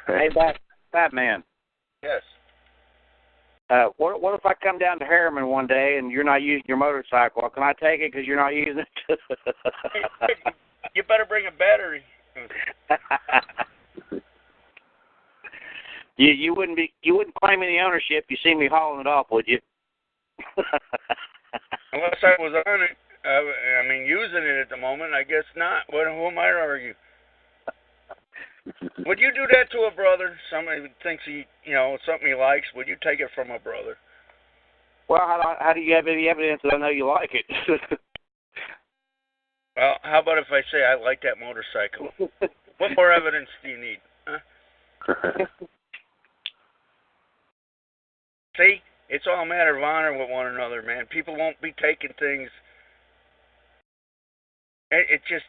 Hey, Batman. Yes. What if I come down to Harriman one day and you're not using your motorcycle? Can I take it because you're not using it? You better bring a battery. You wouldn't claim any ownership. You see me hauling it off, would you? Unless I was on it. I mean, using it at the moment, I guess not. Who am I to argue? Would you do that to a brother? Somebody thinks something he likes. Would you take it from a brother? Well, how do you have any evidence that I know you like it? Well, how about if I say I like that motorcycle? What more evidence do you need? Huh? See, it's all a matter of honor with one another, man. People won't be taking things. It just,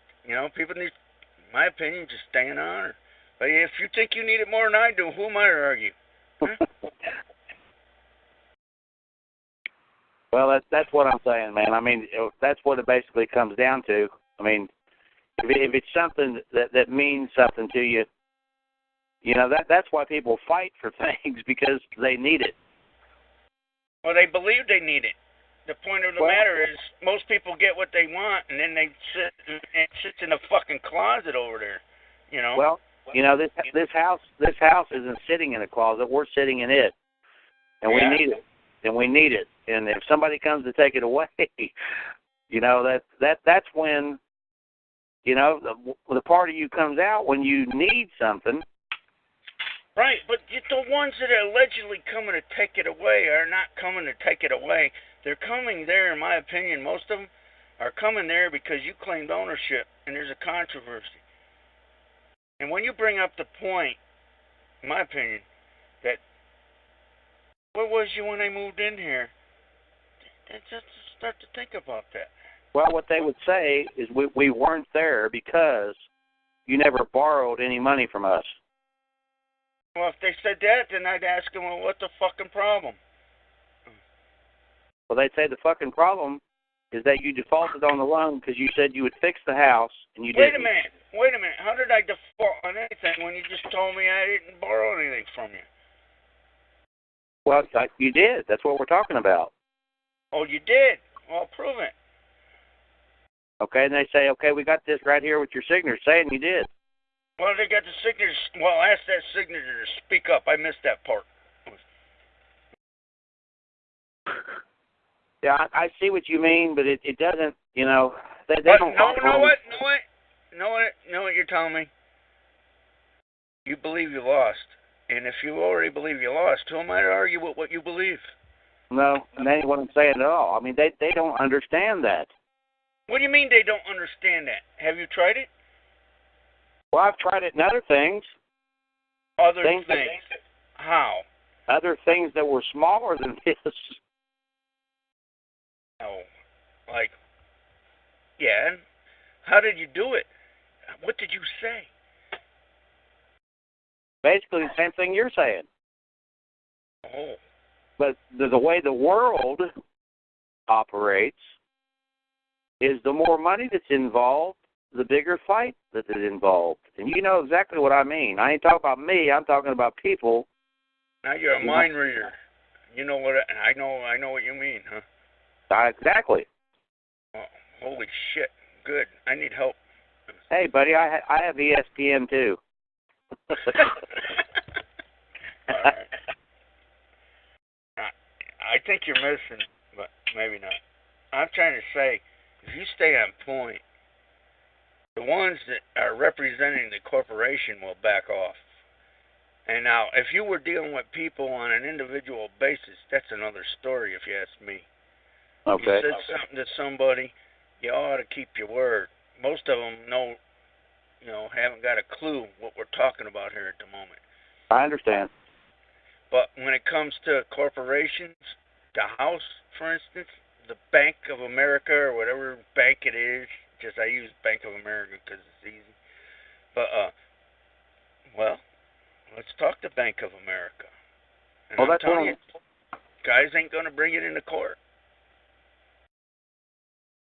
people need, in my opinion, just stay in honor. But if you think you need it more than I do, who am I to argue? Huh? Well, that's what I'm saying, man. I mean, that's what it basically comes down to. I mean, if it's something that means something to you, that's why people fight for things, because they need it. Well, they believe they need it. The point of the matter is, most people get what they want, and then they sit in a fucking closet over there. Well, this house isn't sitting in a closet. We're sitting in it, and we need it, and we need it. And if somebody comes to take it away, that's when, the part of you comes out when you need something. Right, but the ones that are allegedly coming to take it away are not coming to take it away. They're coming there, in my opinion, most of them are coming there because you claimed ownership, and there's a controversy. And when you bring up the point, in my opinion, that, where was you when I moved in here? Just start to think about that. Well, what they would say is we weren't there because you never borrowed any money from us. Well, if they said that, then I'd ask them, well, what's the fucking problem? Well, they'd say the fucking problem is that you defaulted on the loan because you said you would fix the house, and you didn't. Wait a minute. How did I default on anything when you just told me I didn't borrow anything from you? Well, you did. That's what we're talking about. Oh, you did? Well, prove it. Okay, and they say, okay, we got this right here with your signature saying you did. Well, they got the signature. Well, ask that signature to speak up. I missed that part. Yeah, I see what you mean, but it doesn't, they don't. Know what you're telling me? You believe you lost. And if you already believe you lost, who am I to argue with what you believe? No, that ain't what I'm saying at all. I mean, they don't understand that. What do you mean they don't understand that? Have you tried it? Well, I've tried it in other things. Other things? How? Other things that were smaller than this. Oh, yeah. How did you do it? What did you say? Basically the same thing you're saying. Oh. But the way the world operates is the more money that's involved, the bigger fight that is involved. And you know exactly what I mean. I ain't talking about me. I'm talking about people. Now you're a mind reader. You know what I know what you mean, huh? Exactly. Oh, holy shit. Good. I need help. Hey, buddy, I have ESPN too. All right. I think you're missing, but maybe not. I'm trying to say, if you stay on point, the ones that are representing the corporation will back off. And now, if you were dealing with people on an individual basis, that's another story, if you ask me. Okay. You said something to somebody, you ought to keep your word. Most of them haven't got a clue what we're talking about here at the moment. I understand. But when it comes to corporations, the House, for instance, the Bank of America or whatever bank it is, just I use Bank of America because it's easy. But, let's talk to Bank of America. And I'm telling you, guys ain't going to bring it into court.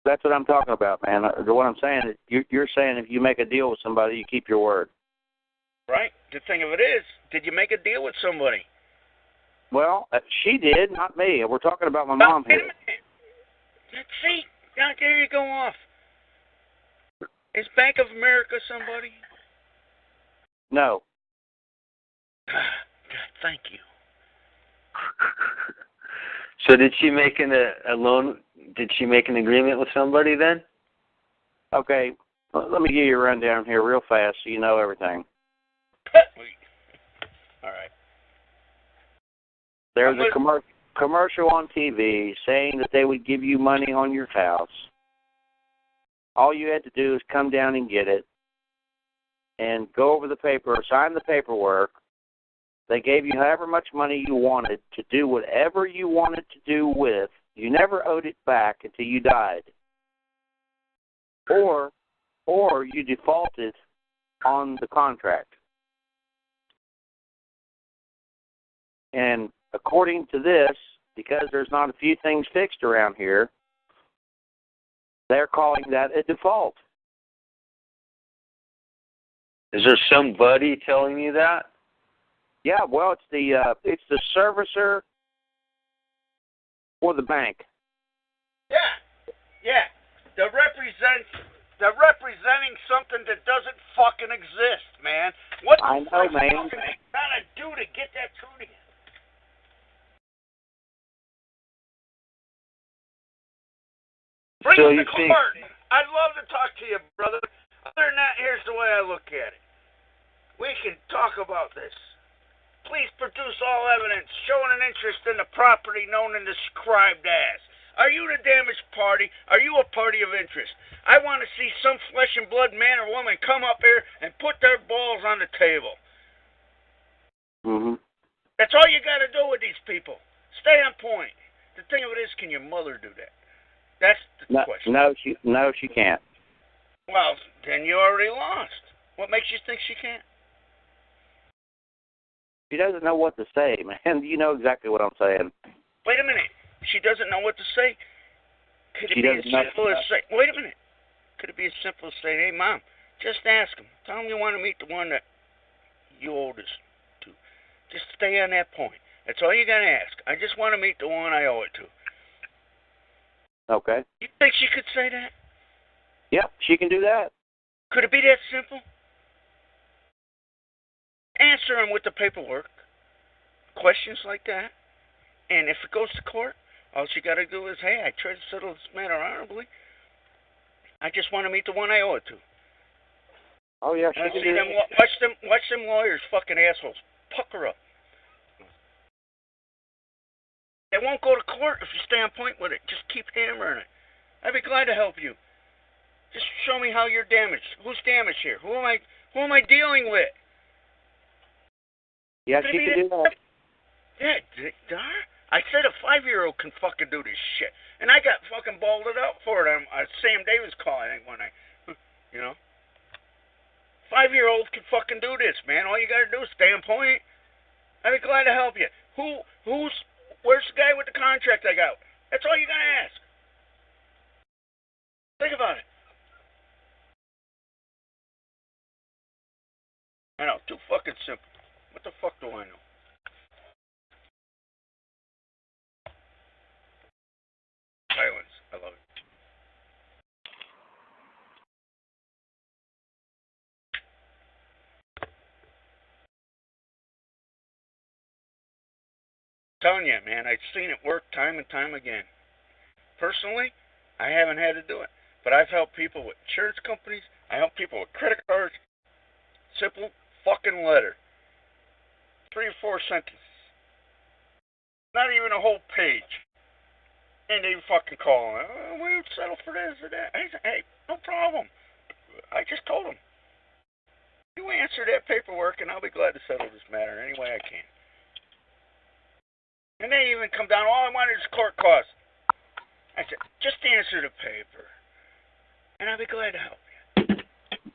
That's what I'm talking about, man. What I'm saying is you're saying if you make a deal with somebody, you keep your word. Right. the thing of it is, did you make a deal with somebody? Well, she did, not me. We're talking about my mom Wait a here. minute. See, now there you go off. Is Bank of America somebody? No. God, thank you. So did she make a loan? Did she make an agreement with somebody then? Okay, let me give you a rundown here real fast so you know everything. All right. There was a commercial on TV saying that they would give you money on your house. All you had to do is come down and get it and go over the paper, sign the paperwork. They gave you however much money you wanted to do whatever you wanted to do with. You never owed it back until you died. Or you defaulted on the contract. And according to this, because there's not a few things fixed around here, they're calling that a default. Is there somebody telling you that? Yeah, well, it's the servicer for the bank. Yeah. They're representing something that doesn't fucking exist, man. What I know, man. What are you trying to do to get that through to you? Bring it to court. I'd love to talk to you, brother. Other than that, here's the way I look at it. We can talk about this. Please produce all evidence showing an interest in the property known and described as. Are you the damaged party? Are you a party of interest? I want to see some flesh and blood man or woman come up here and put their balls on the table. Mm-hmm. That's all you got to do with these people. Stay on point. The thing of it is, can your mother do that? That's the question. No, she can't. Well, then you already lost. What makes you think she can't? She doesn't know what to say, man. You know exactly what I'm saying. Wait a minute. She doesn't know what to say? Could it be as simple as say, wait a minute. Could it be as simple as saying, hey, Mom, just ask him. Tell him you want to meet the one that you owe this to. Just stay on that point. That's all you got to ask. I just want to meet the one I owe it to. Okay. You think she could say that? Yep, she can do that. Could it be that simple? Answer him with the paperwork. Questions like that. And if it goes to court, all you got to do is, hey, I tried to settle this matter honorably. I just want to meet the one I owe it to. Oh, yeah, she can do that. Watch them lawyers, fucking assholes. Pucker up. They won't go to court if you stay on point with it. Just keep hammering it. I'd be glad to help you. Just show me how you're damaged. Who's damaged here? Who am I dealing with? Yeah, she can do that. Yeah, I said a 5-year-old can fucking do this shit. And I got fucking balled up for it on Sam Davis call, I think, one night. You know? 5-year-olds can fucking do this, man. All you gotta do is stay on point. I'd be glad to help you. Where's the guy with the contract I got? That's all you gotta ask. Think about it. I know, too fucking simple. What the fuck do I know? Silence. I love it. Telling you, man, I've seen it work time and time again. Personally, I haven't had to do it, but I've helped people with insurance companies. I help people with credit cards. Simple fucking letter. 3 or 4 sentences. Not even a whole page. And they fucking call. We would settle for this or that. I said, hey, no problem. I just told them. You answer that paperwork and I'll be glad to settle this matter any way I can. And they even come down, all I wanted is court costs. I said, just answer the paper. And I'll be glad to help you.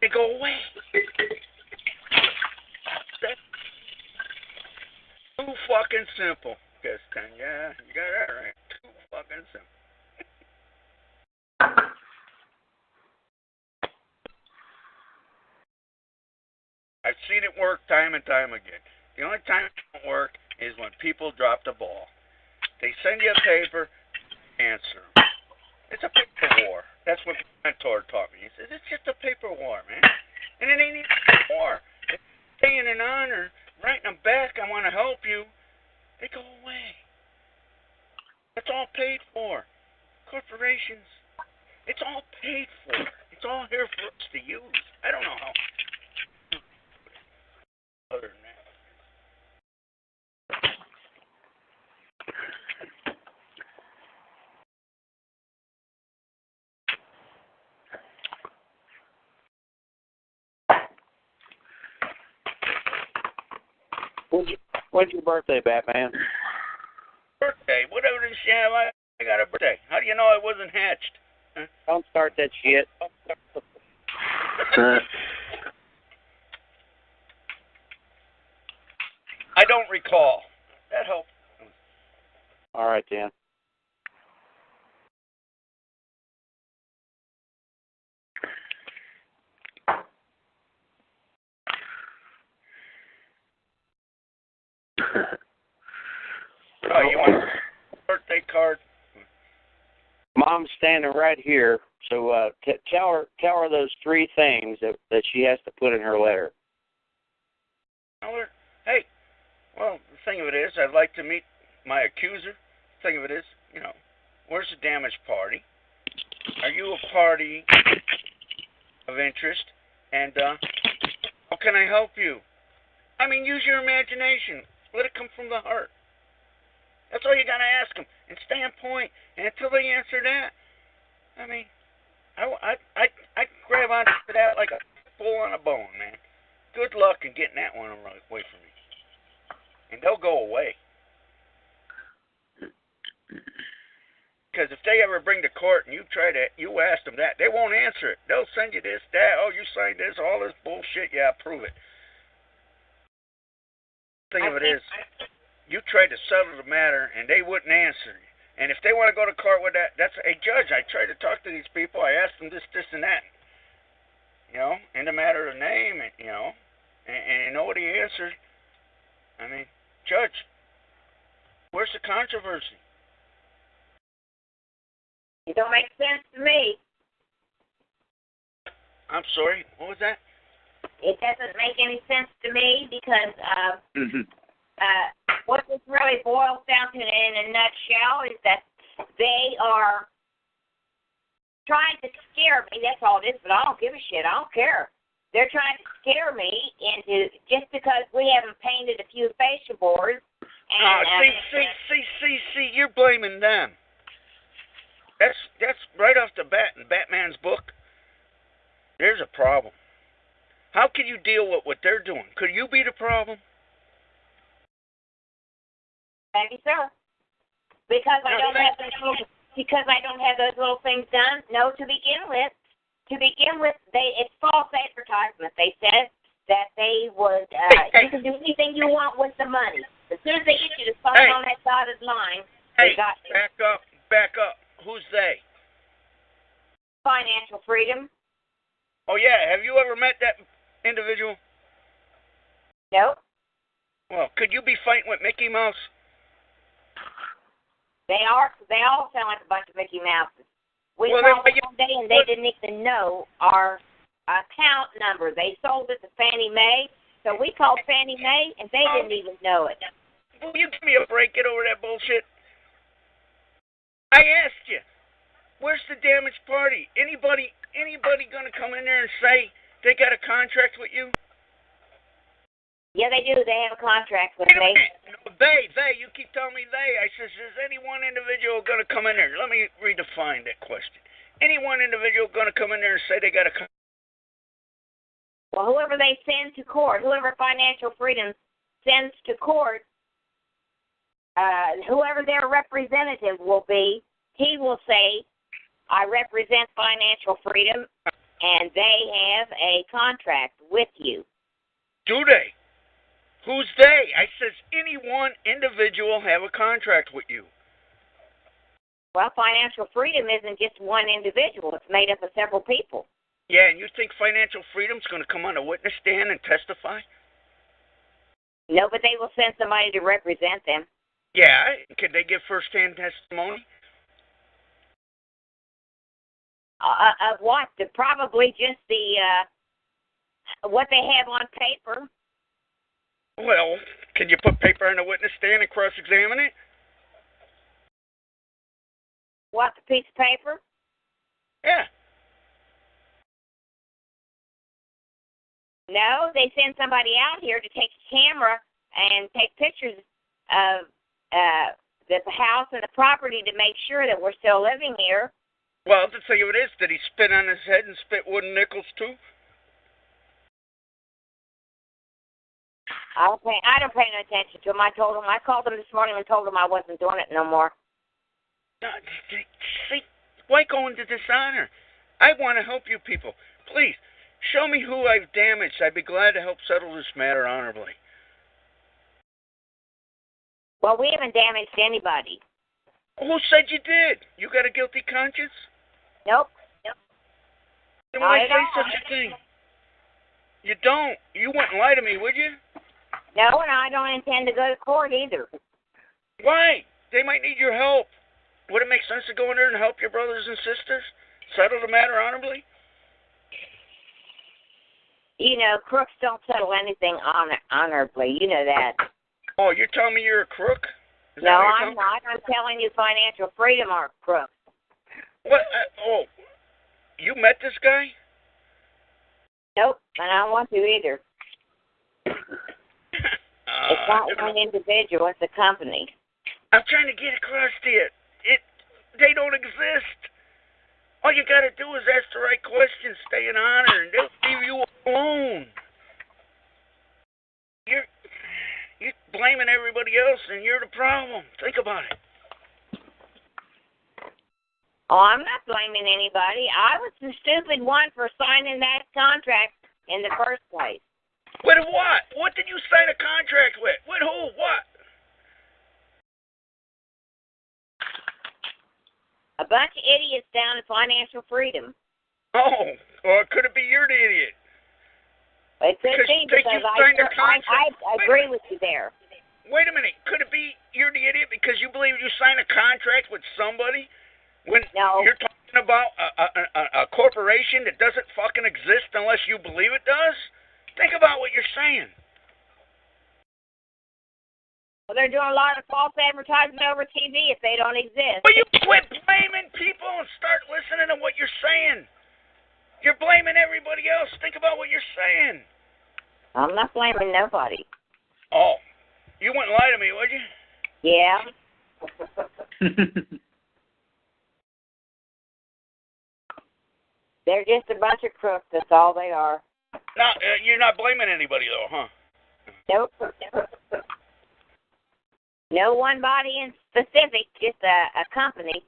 They go away. That's too fucking simple. Guess 10, yeah, you got that right. Too fucking simple. I've seen it work time and time again. The only time it don't work is when people drop the ball. They send you a paper, answer. It's a paper war. That's what my mentor taught me. He says, it's just a paper war, man. And it ain't even a war. If you're staying in honor, writing them back, I want to help you, they go away. That's all paid for. Corporations, it's all paid for. It's all here for us to use. I don't know how. Other than that. When's your birthday, Batman? Birthday? What evidence do you have I got a birthday? How do you know I wasn't hatched? Huh? Don't start that shit. I don't recall. That helps. All right, then. Oh, you want a birthday card? Mom's standing right here, so tell her those 3 things that she has to put in her letter. Hey, well, the thing of it is, I'd like to meet my accuser. The thing of it is, where's the damaged party? Are you a party of interest? And how can I help you? I mean, use your imagination. Let it come from the heart. That's all you got to ask them. And stay on point. And until they answer that, I mean, I grab onto that like a bull on a bone, man. Good luck in getting that one away from me. And they'll go away. Because if they ever bring to court and you ask them that, they won't answer it. They'll send you this, that, oh, you signed this, all this bullshit. Yeah, prove it. The thing of it is, you tried to settle the matter and they wouldn't answer you. And if they want to go to court with that, that's a judge. I tried to talk to these people. I asked them this, and that. In the matter of name, and nobody answered. I mean, Judge, where's the controversy? It don't make sense to me. I'm sorry, what was that? It doesn't make any sense to me because what this really boils down to in a nutshell is that they are trying to scare me. That's all it is, but I don't give a shit. I don't care. They're trying to scare me into just because we haven't painted a few fascia boards. And, see, you're blaming them. That's right off the bat in Batman's book. There's a problem. How can you deal with what they're doing? Could you be the problem? Maybe so. Because I don't have those little things done. No, to begin with, it's false advertisement. They said that they would. You can do anything you want with the money. As soon as they get you to sign on that dotted line, they got you. Back up. Who's they? Financial freedom. Oh yeah. Have you ever met that individual? Nope. Well, could you be fighting with Mickey Mouse? They all sound like a bunch of Mickey Mouses. We called them one day and they didn't even know our account number. They sold it to Fannie Mae, so we called Fannie Mae and they didn't even know it. Will you give me a break? Get over that bullshit. I asked you, where's the damaged party? Anybody gonna come in there and say they got a contract with you? Yeah, they do. They have a contract with me. No, they. You keep telling me they. I says, is any one individual going to come in there? Let me redefine that question. Any one individual going to come in there and say they got a contract? Well, whoever they send to court, whoever Financial Freedom sends to court, whoever their representative will be, he will say, I represent Financial Freedom, and they have a contract with you. Do they? Who's they? I says, any one individual have a contract with you. Well, Financial Freedom isn't just one individual. It's made up of several people. Yeah, and you think Financial Freedom's going to come on a witness stand and testify? No, but they will send somebody to represent them. Yeah, could they give first-hand testimony? Of what? Probably just the what they have on paper. Well, can you put paper on a witness stand and cross-examine it? What, the piece of paper? Yeah. No, they send somebody out here to take a camera and take pictures of the house and the property to make sure that we're still living here. Well, to tell you what it is, did he spit on his head and spit wooden nickels too? I don't pay no attention to them. I called them this morning and told them I wasn't doing it no more. No, see, why go into dishonor? I want to help you people. Please, show me who I've damaged. I'd be glad to help settle this matter honorably. Well, we haven't damaged anybody. Who said you did? You got a guilty conscience? Nope. Then why say such a thing? You don't. You wouldn't lie to me, would you? No, and I don't intend to go to court either. Why? They might need your help. Would it make sense to go in there and help your brothers and sisters? Settle the matter honorably? You know, crooks don't settle anything honorably. You know that. Oh, you're telling me you're a crook? No, I'm not. I'm telling you financial freedom are crooks. What? You met this guy? Nope, and I don't want to either. It's not one individual, it's a company. I'm trying to get across to you. They don't exist. All you got to do is ask the right questions, stay in honor, and they'll leave you alone. You're blaming everybody else, and you're the problem. Think about it. Oh, I'm not blaming anybody. I was the stupid one for signing that contract in the first place. With what? What did you sign a contract with? With who? What? A bunch of idiots down in financial freedom. Oh, or could it be you're the idiot? It could be because I agree with you there. Wait a minute. Could it be you're the idiot because you believe you signed a contract with somebody when you're talking about a corporation that doesn't fucking exist unless you believe it does? Think about what you're saying. Well, they're doing a lot of false advertising over TV if they don't exist. Will you quit blaming people and start listening to what you're saying? You're blaming everybody else. Think about what you're saying. I'm not blaming nobody. Oh, you wouldn't lie to me, would you? Yeah. They're just a bunch of crooks. That's all they are. No, you're not blaming anybody, though, huh? Nope. No one body in specific, just a company.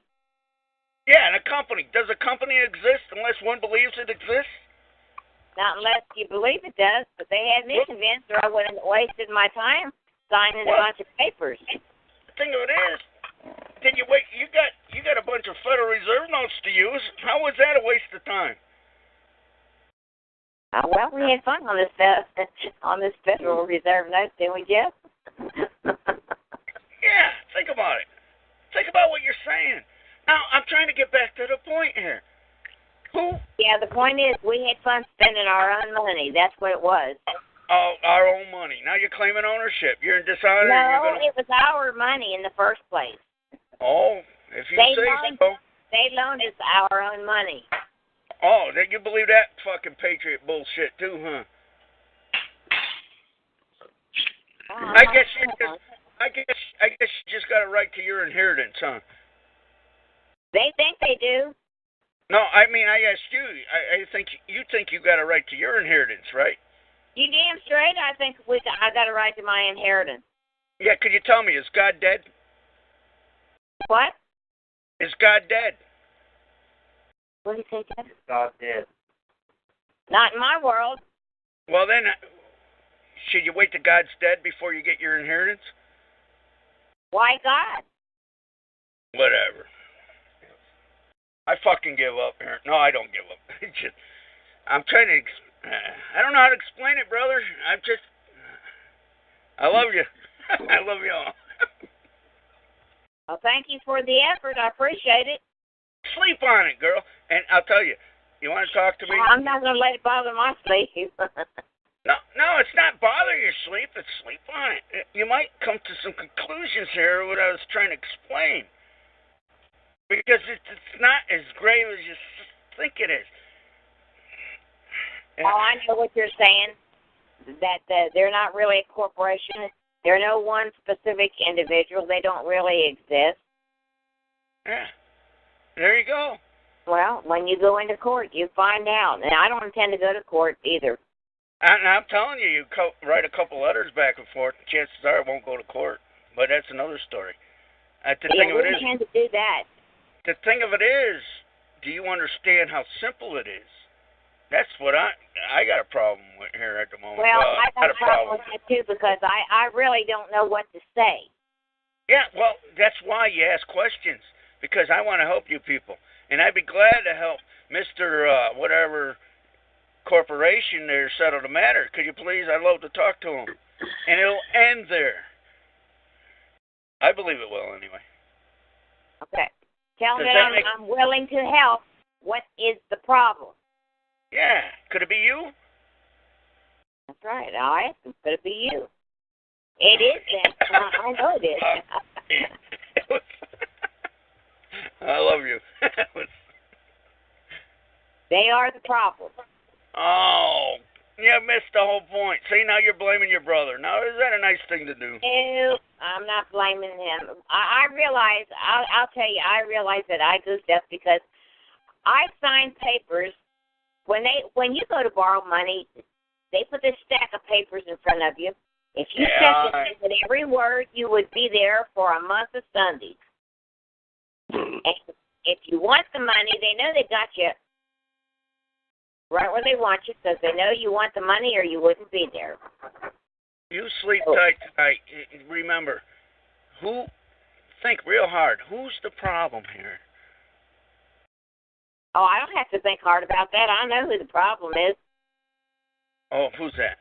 Yeah, and a company. Does a company exist unless one believes it exists? Not unless you believe it does, but they had me convinced or I wouldn't have wasted my time signing a bunch of papers. The thing of it is, then you got a bunch of Federal Reserve notes to use. How was that a waste of time? Well, we had fun on this Federal Reserve note, didn't we, Jeff? Yeah, think about it. Think about what you're saying. Now, I'm trying to get back to the point here. Who? Yeah, the point is we had fun spending our own money. That's what it was. Oh, our own money. Now you're claiming ownership. You're in dishonor. No, it was our money in the first place. Oh, if you say so. They loaned us our own money. Oh, then you believe that fucking patriot bullshit too, huh? I guess you just got a right to your inheritance, huh? They think they do. No, I mean I asked you. I think you got a right to your inheritance, right? You damn straight. I think I got a right to my inheritance. Yeah, could you tell me, is God dead? What? Is God dead? What did you say, Dad? God dead. Not in my world. Well then, should you wait till God's dead before you get your inheritance? Why God? Whatever. I fucking give up here. No, I don't give up. I'm trying to. I don't know how to explain it, brother. I love you. I love you all. Well, thank you for the effort. I appreciate it. Sleep on it, girl. And I'll tell you, you want to talk to me? I'm not going to let it bother my sleep. No, it's not bother your sleep. It's sleep on it. You might come to some conclusions here of what I was trying to explain. Because it's not as grave as you think it is. Oh, I know what you're saying. That they're not really a corporation. They're no one specific individual. They don't really exist. Yeah. There you go. Well, when you go into court, you find out. And I don't intend to go to court either. And I'm telling you, write a couple letters back and forth. Chances are it won't go to court. But that's another story. The thing of it is, intend to do that. The thing of it is, do you understand how simple it is? That's what I got a problem with here at the moment. Well, I got a problem with that too because I really don't know what to say. Yeah, well, that's why you ask questions, because I want to help you people. And I'd be glad to help Mr. Whatever corporation there settle the matter. Could you please? I'd love to talk to him. And it'll end there. I believe it will anyway. Okay. Tell him I'm willing to help. What is the problem? Yeah. Could it be you? That's right. I'll ask him. Could it be you? It is then. I know it is. I love you. They are the problem. Oh, you missed the whole point. See, now you're blaming your brother. Now, is that a nice thing to do? No, I'm not blaming him. I realize, I'll tell you, I realize that I goofed up because I signed papers. When you go to borrow money, they put this stack of papers in front of you. If you check it with every word, you would be there for a month of Sundays. And if you want the money, they know they got you right where they want you because they know you want the money or you wouldn't be there. You sleep tight tonight. Remember, think real hard. Who's the problem here? Oh, I don't have to think hard about that. I know who the problem is. Oh, who's that?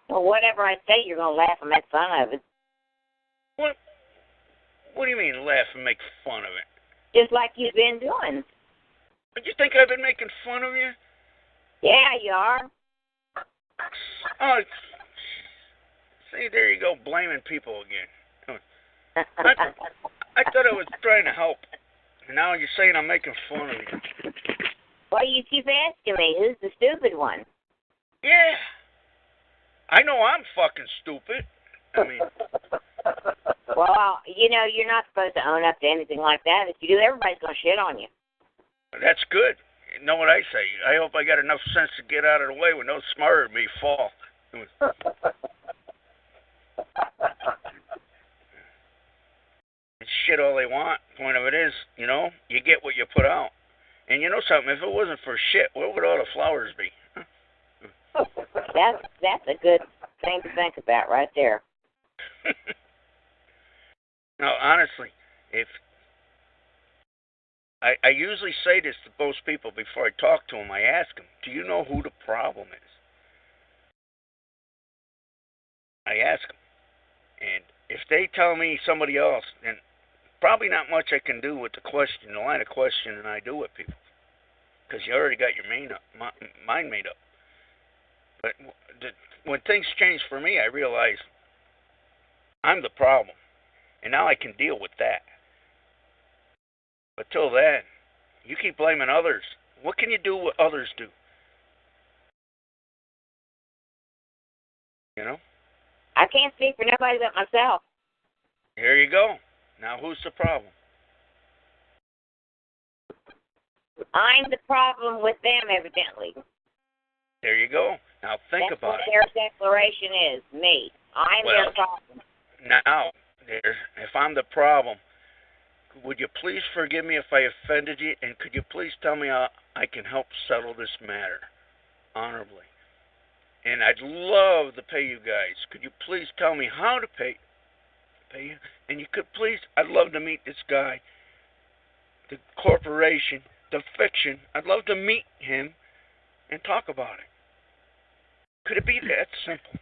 Well, whatever I say, you're going to laugh and make fun of it. What do you mean, laugh and make fun of it? Just like you've been doing. Do you think I've been making fun of you? Yeah, you are. Oh, see, there you go, blaming people again. I thought I was trying to help. And now you're saying I'm making fun of you. Well, you keep asking me, who's the stupid one? Yeah. I know I'm fucking stupid. I mean... Well, you're not supposed to own up to anything like that. If you do, everybody's going to shit on you. That's good. You know what I say? I hope I got enough sense to get out of the way when those smarter than me fall. Shit all they want. Point of it is, you get what you put out. And you know something? If it wasn't for shit, where would all the flowers be? That's a good thing to think about right there. No, honestly, if I usually say this to most people before I talk to them, I ask them, do you know who the problem is? I ask them. And if they tell me somebody else, then probably not much I can do with the line of questioning I do with people. Because you already got your mind made up. But when things change for me, I realize I'm the problem. And now I can deal with that. But till then, you keep blaming others. What can you do what others do? I can't speak for nobody but myself. Here you go. Now who's the problem? I'm the problem with them, evidently. There you go. Now think about it. That's what their declaration is, me. I'm their problem. Now, if I'm the problem, would you please forgive me if I offended you, and could you please tell me how I can help settle this matter honorably? And I'd love to pay you guys. Could you please tell me how to pay you? And you could please, I'd love to meet this guy, the corporation, the fiction. I'd love to meet him and talk about it. Could it be that simple?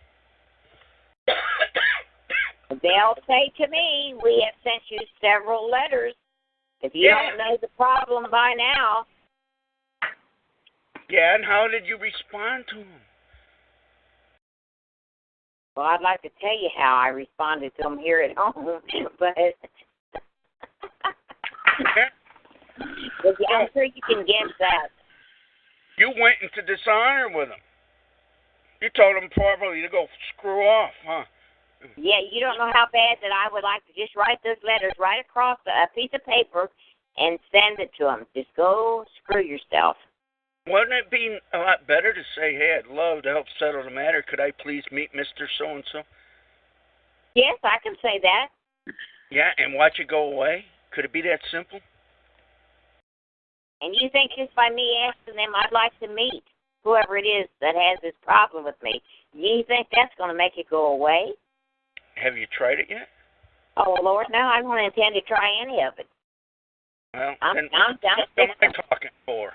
They'll say to me, we have sent you several letters. If you don't know the problem by now. Yeah, and how did you respond to them? Well, I'd like to tell you how I responded to them here at home, but I'm sure you can guess that. You went into dishonor with them. You told them probably to go screw off, huh? Yeah, you don't know how bad that I would like to just write those letters right across a piece of paper and send it to them. Just go screw yourself. Wouldn't it be a lot better to say, hey, I'd love to help settle the matter. Could I please meet Mr. So-and-so? Yes, I can say that. Yeah, and watch it go away? Could it be that simple? And you think just by me asking them, I'd like to meet whoever it is that has this problem with me, you think that's going to make it go away? Have you tried it yet? Oh, Lord, no, I don't intend to try any of it. Well, I'm talking for?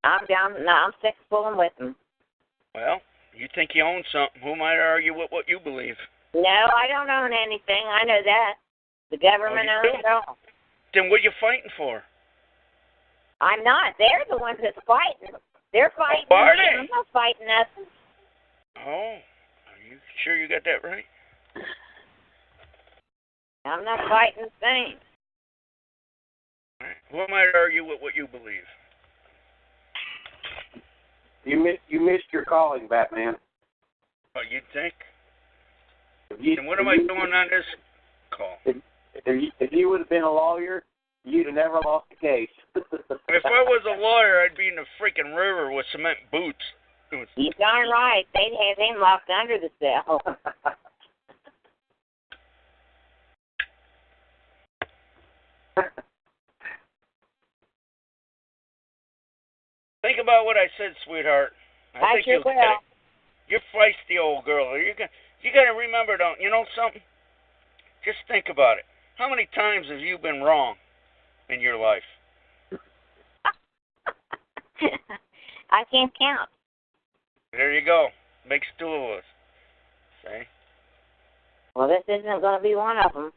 I'm sick of fooling with them. Well, you think you own something. Who might argue with what you believe? No, I don't own anything. I know that. The government owns it all. Then what are you fighting for? I'm not. They're the ones that's fighting. They're fighting. Oh, are they? I'm not fighting nothing. Oh, are you sure you got that right? I'm not fighting a thing. All right. Who might argue with what you believe? You missed your calling, Batman. Oh, you'd think? And what am I doing on this call? If you would have been a lawyer, you'd have never lost the case. If I was a lawyer, I'd be in the freaking river with cement boots. You're darn right. They'd have him locked under the cell. Think about what I said, sweetheart. I think sure will. You're feisty old girl. You got to remember, don't you know something? Just think about it. How many times have you been wrong in your life? I can't count. There you go. Makes two of us. See? Well, this isn't going to be one of them.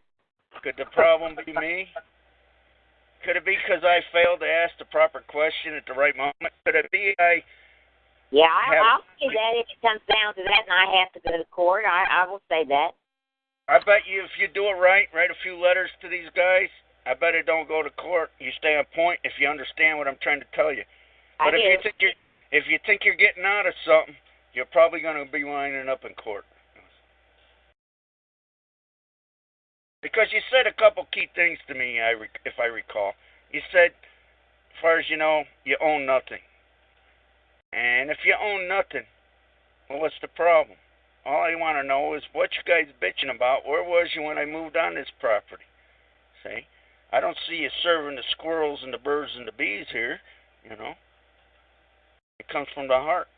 Could the problem be me? Could it be because I failed to ask the proper question at the right moment? Could it be I'll say that if it comes down to that and I have to go to court. I will say that. I bet you if you do it right, write a few letters to these guys, I bet it don't go to court. You stay on point if you understand what I'm trying to tell you. But if you think you're getting out of something, you're probably going to be winding up in court. Because you said a couple key things to me, if I recall. You said, as far as you know, you own nothing. And if you own nothing, well, what's the problem? All I want to know is what you guys bitching about. Where was you when I moved on this property? See? I don't see you serving the squirrels and the birds and the bees here, you know. It comes from the heart.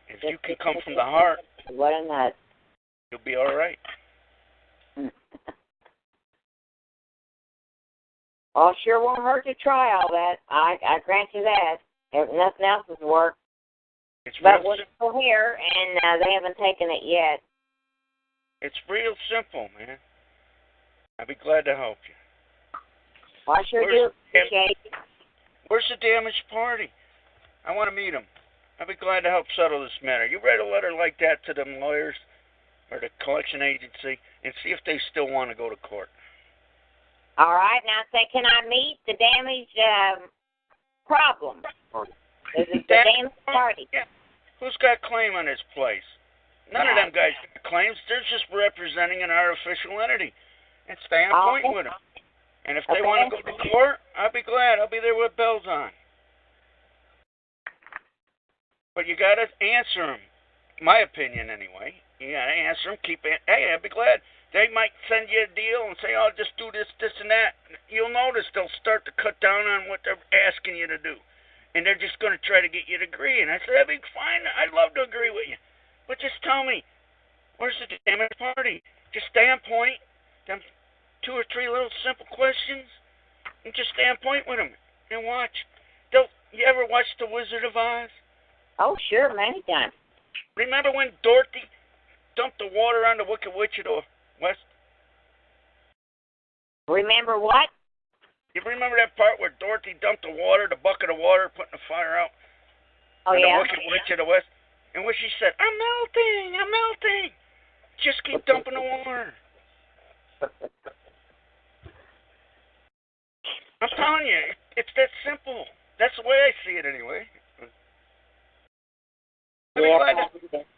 If you can come from the heart, what a nut. You'll be all right. Well, sure won't hurt to try all that. I grant you that. If nothing else has worked. But we're still here, and they haven't taken it yet. It's real simple, man. I'd be glad to help you. Well, I sure do appreciate it. Where's the damaged party? I want to meet him. I'd be glad to help settle this matter. You write a letter like that to them lawyers or the collection agency and see if they still want to go to court. All right. Now say, can I meet the damaged problem? Is it the damaged party? Yeah. Who's got claim on this place? None of them guys got claims. They're just representing an artificial entity. And stay on point with them. And if they want to go to court, I'll be glad. I'll be there with bells on. But you got to answer them. My opinion, anyway. You got to answer them. Hey, I'd be glad. They might send you a deal and say, oh, just do this, this, and that. You'll notice they'll start to cut down on what they're asking you to do. And they're just going to try to get you to agree. And I said, that'd be fine. I'd love to agree with you. But just tell me, where's the damaged party? Just stay on point. Them 2 or 3 little simple questions. And just stay on point with them. And watch. You ever watch The Wizard of Oz? Oh, sure, many times. Remember when Dorothy dumped the water on the Wicked Witch of the West? Remember what? You remember that part where Dorothy dumped the bucket of water, putting the fire out? Oh, and yeah. The Wicked Witch of the West? And what she said, I'm melting. Just keep dumping the water. I'm telling you, it's that simple. That's the way I see it anyway. Yeah,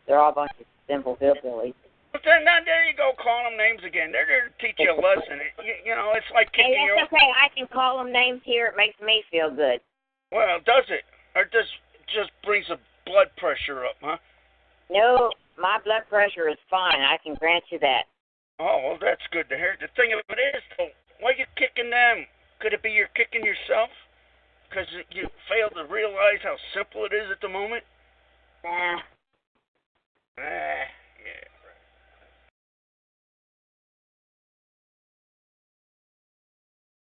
they're all a bunch of simple hillbillies. But then, now, there you go, calling them names again. They're there to teach you a lesson. You know, it's like kicking hey, that's okay. I can call them names here. It makes me feel good. Well, does it? Or just brings the blood pressure up, huh? No, my blood pressure is fine. I can grant you that. Oh, well, that's good to hear. The thing of it is, though, why are you kicking them? Could it be you're kicking yourself? Because you failed to realize how simple it is at the moment? Nah. Yeah.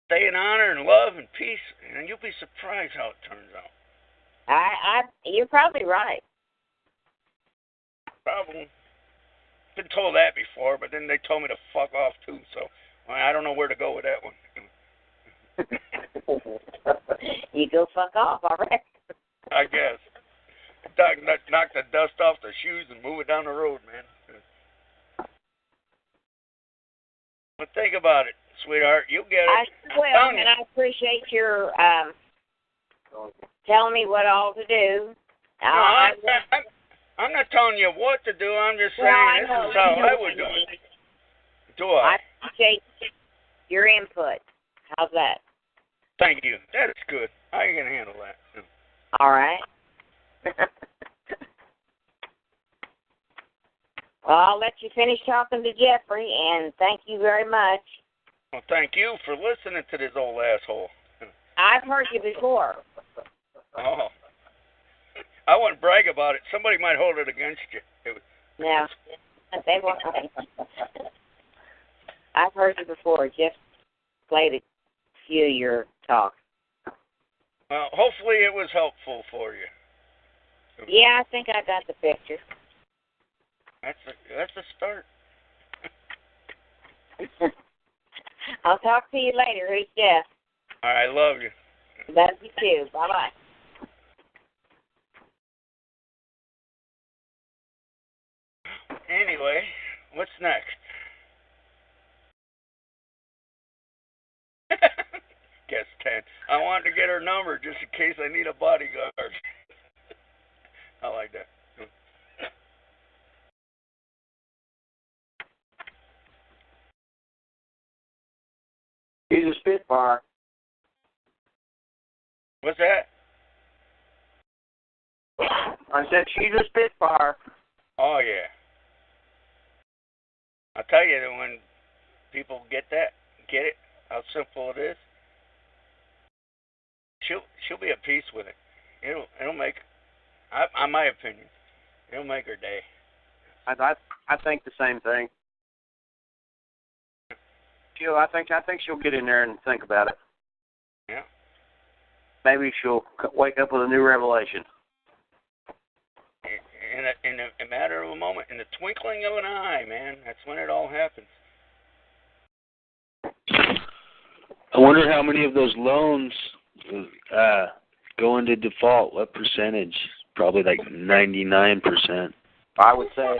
Stay in honor and love and peace, and you'll be surprised how it turns out. You're probably right. Probably. Been told that before, but then they told me to fuck off too, so I don't know where to go with that one. You go fuck off, all right? I guess. Knock the dust off the shoes and move it down the road, man. But think about it, sweetheart. You'll get it. I will, and I appreciate your telling me what all to do. I'm not telling you what to do. I'm just saying this is how I would do it. Do I? I appreciate your input. How's that? Thank you. That's good. I can handle that. All right. Well, I'll let you finish talking to Jeffrey, and thank you very much. Well, thank you for listening to this old asshole. I've heard you before. Oh. I wouldn't brag about it. Somebody might hold it against you. No. They won't. I've heard you before. Jeff played a few of your talks. Well, hopefully it was helpful for you. Yeah, I think I got the picture. That's a start. I'll talk to you later. Who's Jeff? All right, love you. Love you too. Bye-bye. Anyway, what's next? Guess 10. I wanted to get her number just in case I need a bodyguard. I like that. She's a Spitfire. What's that? I said she's a Spitfire. Oh, yeah. I'll tell you that when people get it, how simple it is, she'll be at peace with it. It'll make, in my opinion, it'll make her day. I think the same thing. I think she'll get in there and think about it. Yeah. Maybe she'll wake up with a new revelation. In a matter of a moment, in the twinkling of an eye, man. That's when it all happens. I wonder how many of those loans go into default. What percentage? Probably like 99%. I would say.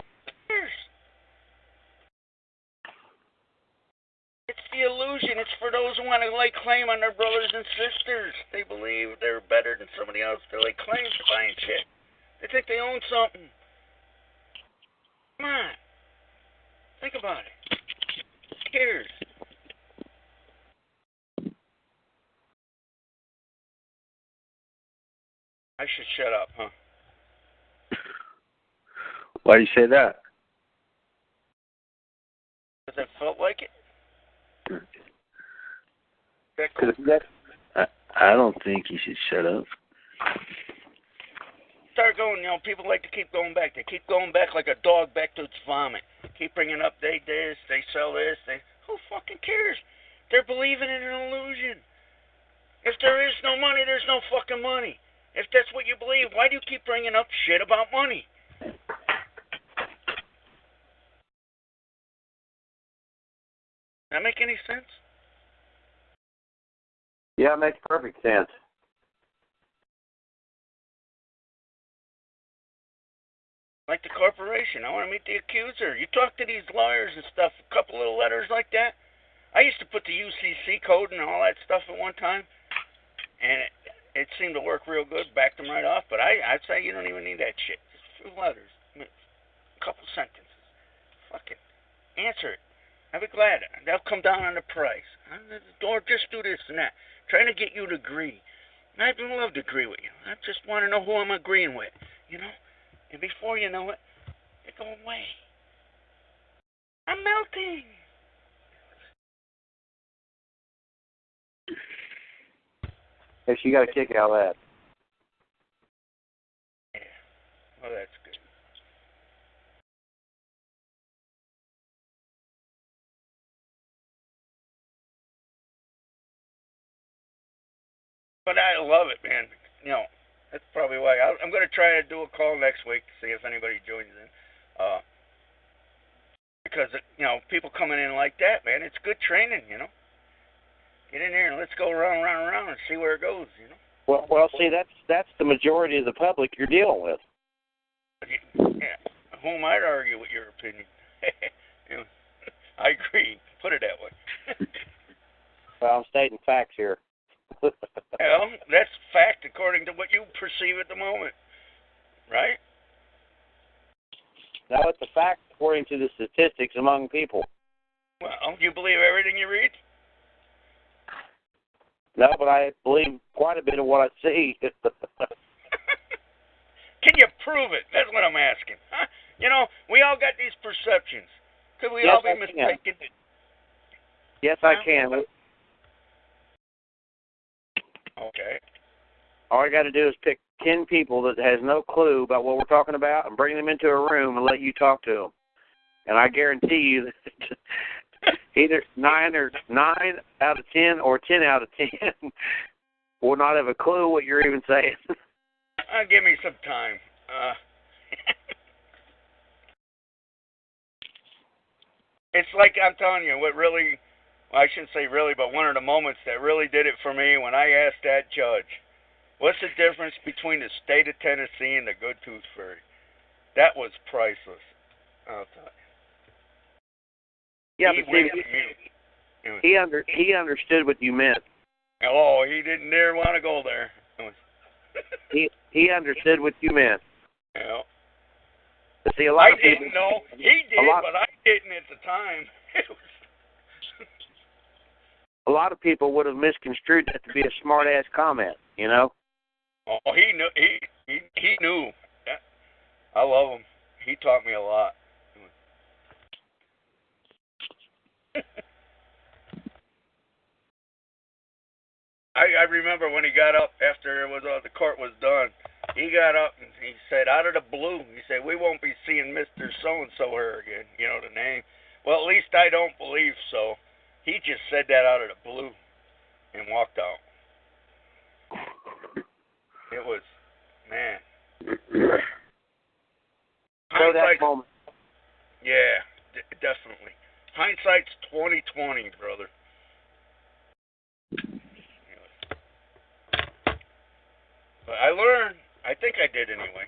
It's the illusion. It's for those who want to lay claim on their brothers and sisters. They believe they're better than somebody else. They lay claim to buying shit. They think they own something. Come on. Think about it. Who cares? I should shut up, huh? Why do you say that? Because I felt like it. I don't think you should shut up. Start going, people like to keep going back. They keep going back like a dog back to its vomit. Keep bringing up, they sell this, who fucking cares? They're believing in an illusion. If there is no money, there's no fucking money. If that's what you believe, why do you keep bringing up shit about money? that make any sense? Yeah, it makes perfect sense. Like the corporation. I want to meet the accuser. You talk to these lawyers and stuff, a couple little letters like that. I used to put the UCC code and all that stuff at one time, and it seemed to work real good, backed them right off. But I'd say you don't even need that shit. Just a few letters, a couple sentences. Fucking answer it. I'll be glad. They'll come down on the price. Or just do this and that. Trying to get you to agree. I'd love to agree with you. I just want to know who I'm agreeing with, you know? And before you know it, they go away. I'm melting. If she got a kick out of that. Yeah. Well, that's good. But I love it, man. You know, that's probably why. I'm going to try to do a call next week to see if anybody joins in. Because, you know, people coming in like that, man, it's good training, you know. Get in there and let's go around and see where it goes, you know. Well, see, that's the majority of the public you're dealing with. Yeah. Who am I to argue with your opinion? You know, I agree. Put it that way. Well, I'm stating facts here. Well, that's fact according to what you perceive at the moment, right? No, it's a fact according to the statistics among people. Well, do you believe everything you read? No, but I believe quite a bit of what I see. Can you prove it? That's what I'm asking. Huh? You know, we all got these perceptions. Could we all be mistaken? Yes, I can. Okay. All I got to do is pick 10 people that has no clue about what we're talking about and bring them into a room and let you talk to them. And I guarantee you that either 9 out of 10 or 10 out of 10 will not have a clue what you're even saying. Give me some time. It's like I'm telling you, what really, well, I shouldn't say really, but one of the moments that really did it for me when I asked that judge, what's the difference between the state of Tennessee and the Good Tooth Fairy? That was priceless. I'll tell you. Yeah, but see, he understood what you meant. Oh, he didn't dare want to go there. He understood what you meant. Yeah. But see, a lot of people didn't know. He did, but I didn't at the time. A lot of people would have misconstrued that to be a smart-ass comment, you know? Oh, he knew. He knew. Yeah. I love him. He taught me a lot. I remember when he got up after it was the court was done. He got up and he said, out of the blue, he said, we won't be seeing Mr. So-and-so here again. You know the name. Well, at least I don't believe so. He just said that out of the blue and walked out. It was, man. So that moment. Yeah, definitely. Hindsight's 20/20, brother. But I learned. I think I did anyway.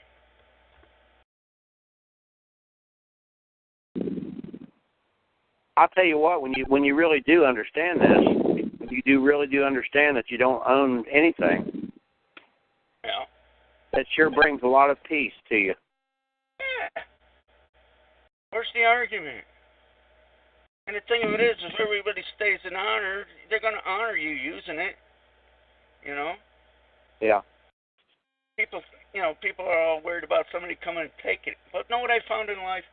I'll tell you what, when you really do understand this, you really do understand that you don't own anything. Yeah. That sure brings a lot of peace to you. Yeah. Where's the argument? And the thing of it is, if everybody stays in honor, they're going to honor you using it. You know? Yeah. People are all worried about somebody coming and taking it. But know what I found in life?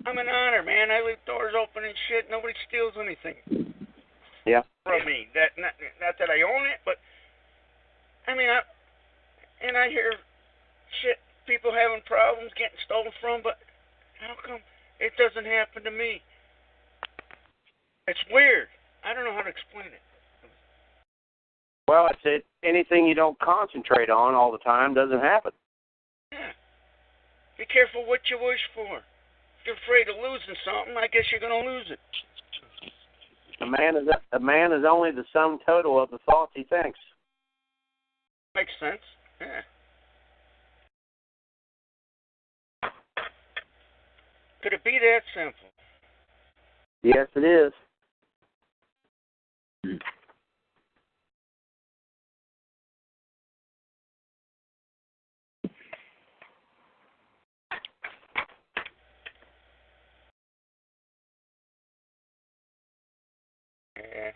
I'm an honor, man. I leave doors open and shit. Nobody steals anything. Yeah. From me. Not that I own it, but I mean, I hear shit, people having problems getting stolen from, but how come it doesn't happen to me? It's weird. I don't know how to explain it. Well, anything you don't concentrate on all the time doesn't happen. Yeah. Be careful what you wish for. If you're afraid of losing something, I guess you're going to lose it. A man is only the sum total of the thoughts he thinks. Makes sense. Yeah. Could it be that simple? Yes, it is. Yeah.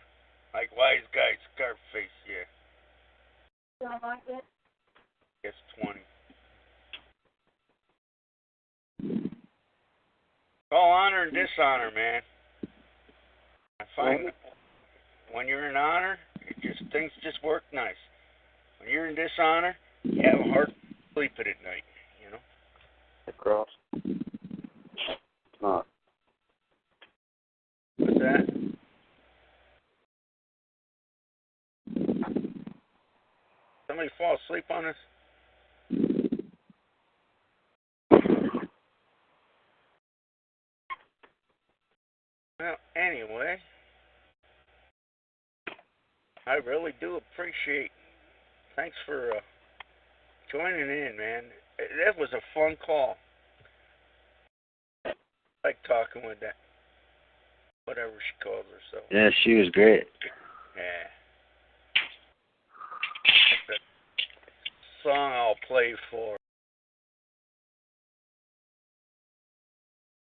Like wise guy, Scarface, yeah. Don't like it? Guess 20. All honor and dishonor, man. I find when you're in honor, things just work nice. When you're in dishonor, you have a hard sleep at night, you know? Across. It's not. What's that? Somebody fall asleep on us? Well, anyway, I really do appreciate. Thanks for joining in, man. That was a fun call. I like talking with that, whatever she calls herself. Yeah, she was great. Yeah. That's a song I'll play for